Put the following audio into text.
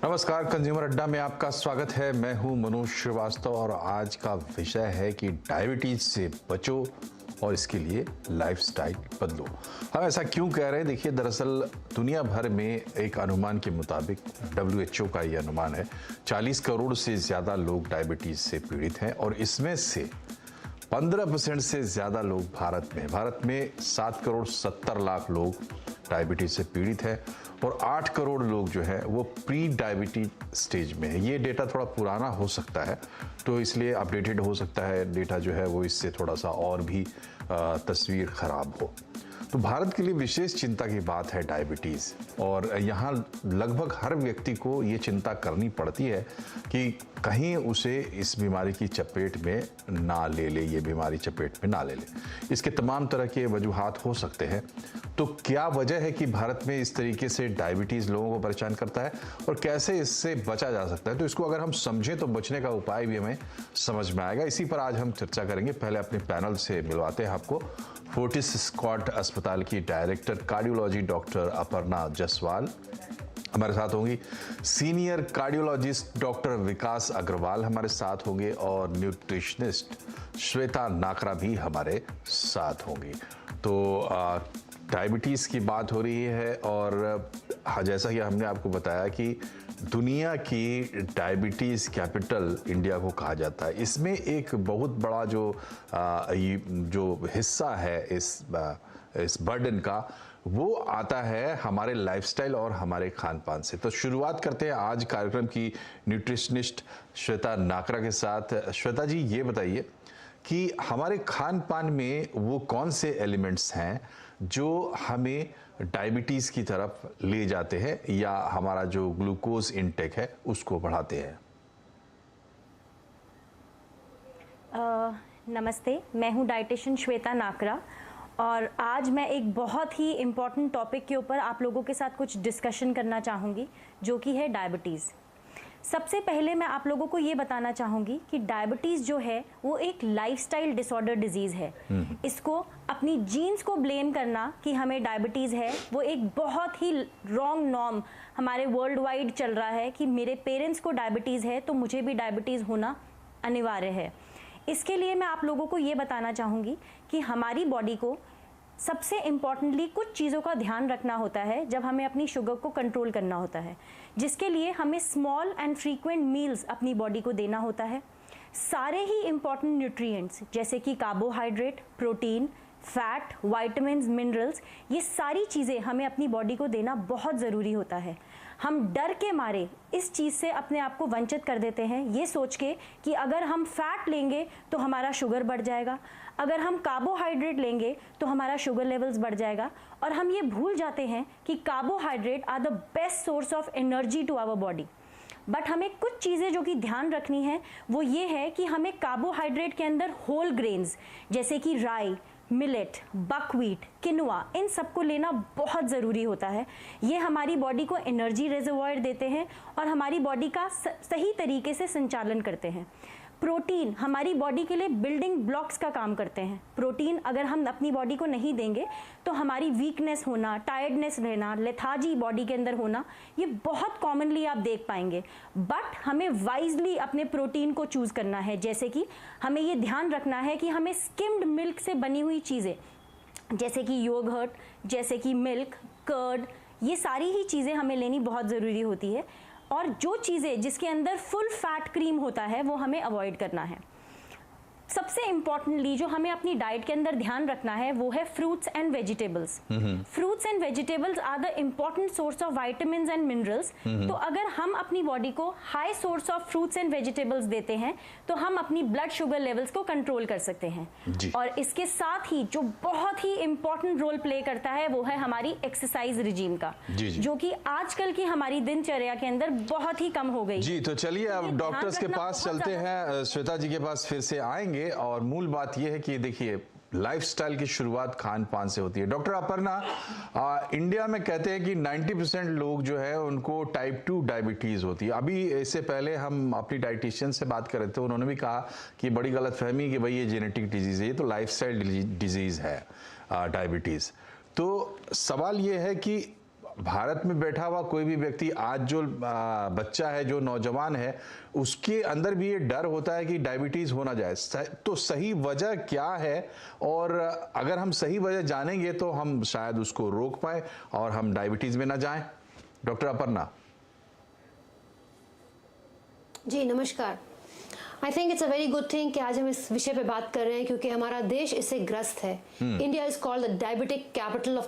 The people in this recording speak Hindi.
नमस्कार, कंज्यूमर अड्डा में आपका स्वागत है। मैं हूं मनोज श्रीवास्तव और आज का विषय है कि डायबिटीज से बचो और इसके लिए लाइफस्टाइल बदलो। हम ऐसा क्यों कह रहे हैं? देखिए, दरअसल दुनिया भर में एक अनुमान के मुताबिक WHO का ये अनुमान है 40 करोड़ से ज़्यादा लोग डायबिटीज से पीड़ित हैं और इसमें से 15% से ज़्यादा लोग भारत में 7 करोड़ 70 लाख लोग डायबिटीज से पीड़ित हैं और 8 करोड़ लोग जो है वो प्री डायबिटीज स्टेज में है। ये डेटा थोड़ा पुराना हो सकता है, तो इसलिए अपडेटेड हो सकता है डेटा जो है वो, इससे थोड़ा सा और भी तस्वीर खराब हो। तो भारत के लिए विशेष चिंता की बात है डायबिटीज़, और यहाँ लगभग हर व्यक्ति को ये चिंता करनी पड़ती है कि कहीं उसे इस बीमारी की चपेट में ना ले ले, ये बीमारी चपेट में ना ले ले। इसके तमाम तरह के वजूहात हो सकते हैं। तो क्या वजह है कि भारत में इस तरीके से डायबिटीज़ लोगों को परेशान करता है और कैसे इससे बचा जा सकता है? तो इसको अगर हम समझें तो बचने का उपाय भी हमें समझ में आएगा। इसी पर आज हम चर्चा करेंगे। पहले अपने पैनल से मिलवाते हैं आपको फोर्टिस स्कॉट अस्पताल की director cardiology doctor Aparna Jaswal हमारे साथ होंगी, सीनियर कार्डियोलॉजिस्ट डॉक्टर विकास अग्रवाल हमारे साथ होंगे और न्यूट्रिशनिस्ट श्वेता नाकरा भी हमारे साथ होंगी। तो डायबिटीज़ की बात हो रही है और जैसा कि हमने आपको बताया कि दुनिया की डायबिटीज़ कैपिटल इंडिया को कहा जाता है। इसमें एक बहुत बड़ा जो हिस्सा है इस बर्डन का, वो आता है हमारे लाइफस्टाइल और हमारे खान पान से। तो शुरुआत करते हैं आज कार्यक्रम की न्यूट्रिशनिस्ट श्वेता नाकरा के साथ। श्वेता जी, ये बताइए कि हमारे खान पान में वो कौन से एलिमेंट्स हैं जो हमें डायबिटीज़ की तरफ ले जाते हैं या हमारा जो ग्लूकोज इनटेक है उसको बढ़ाते हैं? नमस्ते, मैं हूँ डाइटिशियन श्वेता नाकरा और आज मैं एक बहुत ही इम्पॉर्टेंट टॉपिक के ऊपर आप लोगों के साथ कुछ डिस्कशन करना चाहूँगी, जो कि है डायबिटीज़। सबसे पहले मैं आप लोगों को ये बताना चाहूँगी कि डायबिटीज़ जो है वो एक लाइफस्टाइल डिसऑर्डर डिजीज़ है। इसको अपनी जीन्स को ब्लेम करना कि हमें डायबिटीज़ है, वो एक बहुत ही रॉन्ग नॉर्म हमारे वर्ल्ड वाइड चल रहा है कि मेरे पेरेंट्स को डायबिटीज़ है तो मुझे भी डायबिटीज़ होना अनिवार्य है। इसके लिए मैं आप लोगों को ये बताना चाहूँगी कि हमारी बॉडी को सबसे इम्पॉर्टेंटली कुछ चीज़ों का ध्यान रखना होता है जब हमें अपनी शुगर को कंट्रोल करना होता है, जिसके लिए हमें स्मॉल एंड फ्रीक्वेंट मील्स अपनी बॉडी को देना होता है। सारे ही इम्पॉर्टेंट न्यूट्रिएंट्स जैसे कि carbohydrate, protein, fat, vitamins, minerals, ये सारी चीज़ें हमें अपनी बॉडी को देना बहुत ज़रूरी होता है। हम डर के मारे इस चीज़ से अपने आप को वंचित कर देते हैं, ये सोच के कि अगर हम फैट लेंगे तो हमारा शुगर बढ़ जाएगा, अगर हम कार्बोहाइड्रेट लेंगे तो हमारा शुगर लेवल्स बढ़ जाएगा, और हम ये भूल जाते हैं कि carbohydrate are the best source of energy to our body. But हमें कुछ चीज़ें जो कि ध्यान रखनी है वो ये है कि हमें कार्बोहाइड्रेट के अंदर होल ग्रेन्स जैसे कि राई, मिलेट, बकव्हीट, किनुआ, इन सबको लेना बहुत ज़रूरी होता है। ये हमारी बॉडी को एनर्जी रिजर्वॉयर देते हैं और हमारी बॉडी का सही तरीके से संचालन करते हैं। प्रोटीन हमारी बॉडी के लिए बिल्डिंग ब्लॉक्स का काम करते हैं। प्रोटीन अगर हम अपनी बॉडी को नहीं देंगे तो हमारी वीकनेस होना, टायर्डनेस रहना, लेथार्जी बॉडी के अंदर होना, ये बहुत कॉमनली आप देख पाएंगे। बट हमें वाइजली अपने प्रोटीन को चूज़ करना है। जैसे कि हमें ये ध्यान रखना है कि हमें स्किम्ड मिल्क से बनी हुई चीज़ें जैसे कि योगर्ट, जैसे कि मिल्क, कर्ड, ये सारी ही चीज़ें हमें लेनी बहुत ज़रूरी होती है। और जो चीज़ें जिसके अंदर फुल फैट क्रीम होता है वो हमें अवॉइड करना है। सबसे इम्पॉर्टेंटली जो हमें अपनी डाइट के अंदर ध्यान रखना है वो है fruits and vegetables. Fruits and vegetables are the important source of vitamins and minerals. तो अगर हम अपनी बॉडी को high source of fruits and vegetables देते हैं तो हम अपनी ब्लड शुगर लेवल्स को कंट्रोल कर सकते हैं। और इसके साथ ही जो बहुत ही इम्पॉर्टेंट रोल प्ले करता है वो है हमारी एक्सरसाइज रिजीम का, जो कि आजकल की हमारी दिनचर्या के अंदर बहुत ही कम हो गई। जी, तो चलिए अब डॉक्टर्स के पास चलते हैं। श्वेता जी के पास फिर से आएंगे और मूल बात यह है कि देखिए, लाइफस्टाइल की शुरुआत खान पान से होती है। डॉक्टर अपर्णा, इंडिया में कहते हैं कि 90% लोग जो है उनको टाइप 2 डायबिटीज़ होती है। अभी इससे पहले हम अपनी डाइटिशियन से बात कर रहे थे, उन्होंने भी कहा कि बड़ी गलतफहमी कि भाई ये जेनेटिक डिजीज़ है, ये तो लाइफस्टाइल डिजीज़ है डायबिटीज़। तो सवाल ये है कि भारत में बैठा हुआ कोई भी व्यक्ति आज जो बच्चा है, जो नौजवान है, उसके अंदर भी ये डर होता है कि डायबिटीज हो ना जाए। तो सही वजह क्या है, और अगर हम सही वजह जानेंगे तो हम शायद उसको रोक पाए और हम डायबिटीज में ना जाएं। डॉक्टर अपर्णा जी नमस्कार। I think it's a very good thing कि आज हम इस विषय पे बात कर रहे हैं, क्योंकि हमारा देश इससे ग्रस्त है। India is called the diabetic capital of